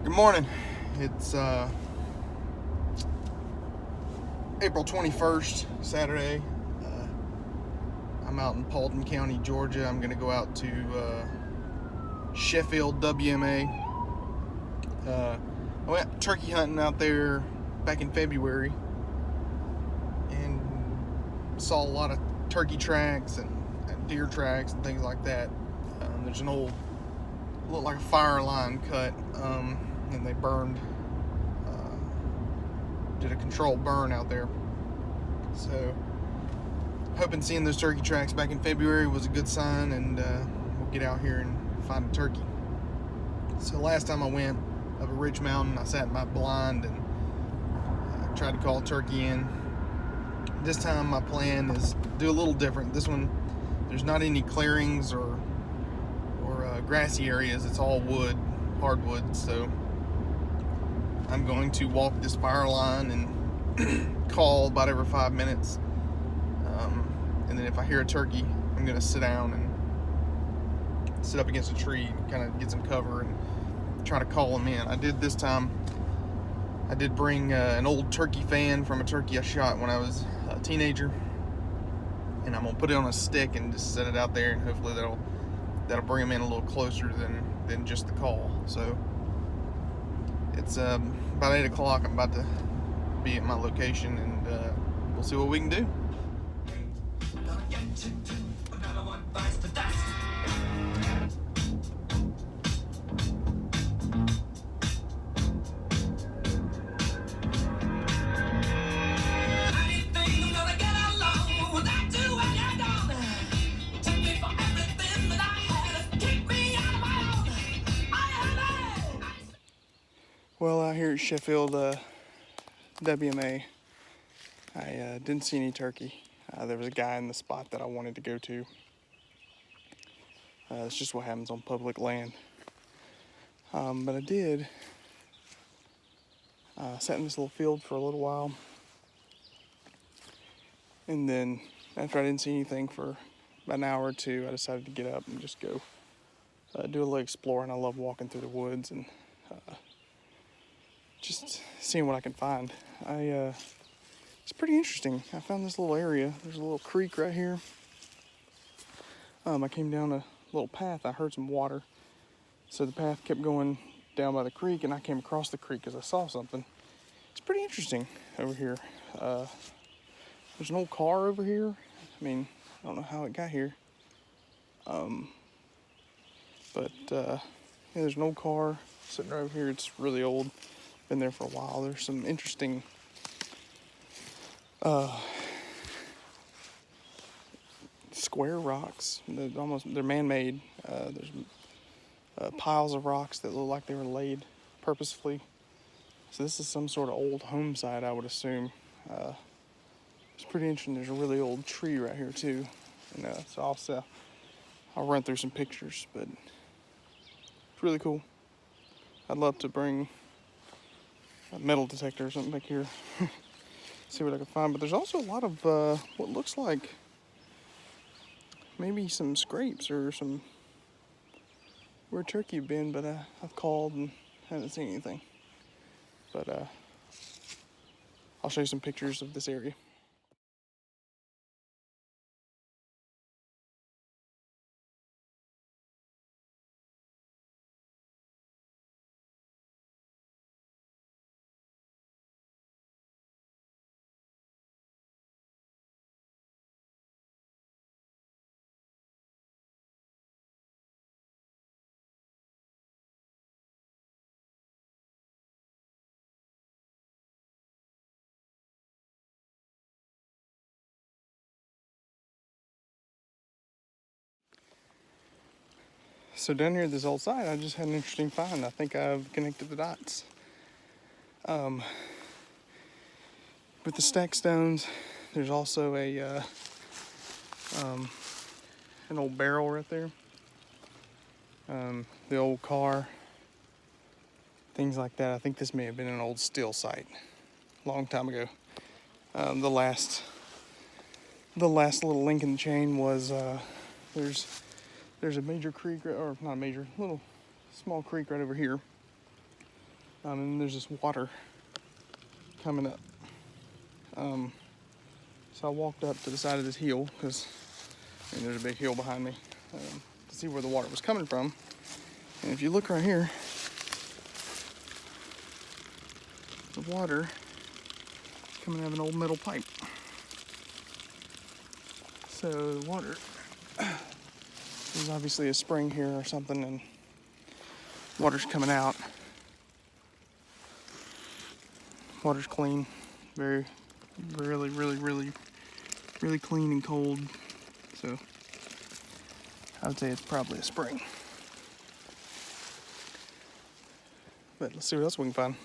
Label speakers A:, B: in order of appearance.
A: Good morning. It's April 21st, Saturday. I'm out in Paulding County, Georgia. I'm going to go out to Sheffield, WMA. I went turkey hunting out there back in February and saw a lot of turkey tracks and deer tracks and things like that. There's an old, looked like a fire line cut, and they burned, did a controlled burn out there. So hoping seeing those turkey tracks back in February was a good sign, and we'll get out here and find a turkey. So last time I went up a ridge mountain, I sat in my blind and tried to call a turkey in. This time my plan is to do a little different. This one, there's not any clearings or grassy areas. It's all wood, hardwood. So I'm going to walk this fire line and call about every 5 minutes. And then if I hear a turkey, I'm going to sit down and sit up against a tree and kind of get some cover and try to call them in. I did this time. I did bring an old turkey fan from a turkey I shot when I was a teenager, and I'm gonna put it on a stick and just set it out there, and hopefully that'll bring them in a little closer than just the call. So it's about 8 o'clock. I'm about to be at my location, and we'll see what we can do. Well, out here at Sheffield, WMA, I didn't see any turkey. There was a guy in the spot that I wanted to go to. It's just what happens on public land. But I did sat in this little field for a little while. And then after I didn't see anything for about an hour or two, I decided to get up and just go do a little exploring. I love walking through the woods and just seeing what I can find. It's pretty interesting. I found this little area. There's a little creek right here. I came down a little path. I heard some water. So the path kept going down by the creek, and I came across the creek because I saw something. It's pretty interesting over here. There's an old car over here. I mean, I don't know how it got here. But yeah, there's an old car sitting right over here. It's really old. Been there for a while. There's some interesting square rocks. They're man-made. There's piles of rocks that look like they were laid purposefully. So this is some sort of old home site, I would assume. It's pretty interesting. There's a really old tree right here too, and so I'll run through some pictures, but it's really cool. I'd love to bring a metal detector or something back here, see what I can find. But there's also a lot of what looks like maybe some scrapes or some where turkey have been, but I've called and haven't seen anything. But I'll show you some pictures of this area. So down here at this old site, I just had an interesting find. I think I've connected the dots. With the stacked stones, there's also an old barrel right there. The old car, things like that. I think this may have been an old steel site, a long time ago. The last little link in the chain was there's a major creek, or not a major, little small creek right over here. And there's this water coming up. So I walked up to the side of this hill because there's a big hill behind me to see where the water was coming from. And if you look right here, the water is coming out of an old metal pipe. So the water, there's obviously a spring here or something, and water's coming out. Water's clean, really clean and cold. So I would say it's probably a spring. But let's see what else we can find.